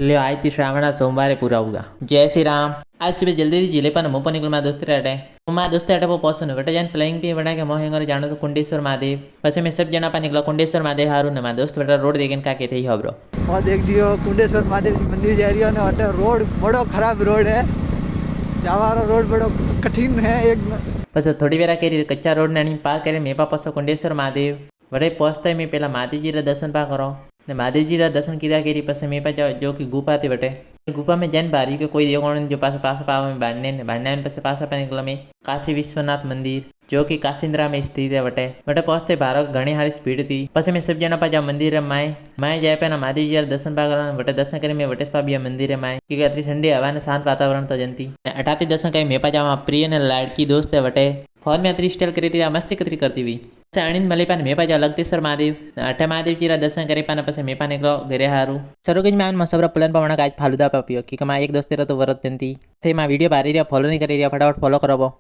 ले आई थी श्रावण सोमवार पूरा होगा। जय श्री राम। आज सुबह जल्दी थी जिले पर मुंह निकल माँ दोस्त अटे माँ दोस्त अटे वो पहुंचो वटे जान प्लेइंग भी बना के मोह जानो तो कुंडेश्वर महादेव पछ मैं सब जना पा निकला कुंडेश्वर महादेव हारू ने माँ दोस्त वटा रोड देखे का कहते ही हबरो और देख लियो कुंडेश्वर महादेव जी मंदिर जा रही है और रोड बड़ो खराब रोड है, जावारो रोड बड़ो कठिन है एक। बस थोड़ी वेरा करी कच्चा रोड ने पार करे मेपा पासो कुंडेश्वर महादेव वटे पहुंचता मैं पहला महादेव जी दर्शन पा करो ने महादेव जी दर्शन कीधा करी पस मेपा जो कि गुफा थी वटे गुफा में जैन बारी के कोई देवगण जो पास पास पावा में बाढ़ने पास पास पे निकला में काशी विश्वनाथ मंदिर जो कि काशिंद्रा में स्थित है वटे वटे पहुंचते भारत घनी हारी स्पीड थी पस मैं सब जना पा मंदिर है माए जाए पे महादेव जी दर्शन पा कर वटे दर्शन करी मैं वटेश पा मंदिर है माए क्योंकि अति ठंडी हवा ने शांत वातावरण तो जनती अटाती दर्शन करी मेपा जावा प्रिय ने लाड़की दोस्त है वटे फोन में अति स्टाइल करी थी मस्ती कतरी करती हुई आणीन मले पान मेपा जा लगतेश्वर महादेव अठे महादेव जी दर्शन करे पाने पसे मेपा निकलो घरे हारू सरोगज में मसबरा प्लान पवना आज फालूदा पापियो कि माँ एक दोस्तेरा तो वरत जनती थे माँ वीडियो बारी रहा फॉलो नहीं करी रहा फटाफट फॉलो करो।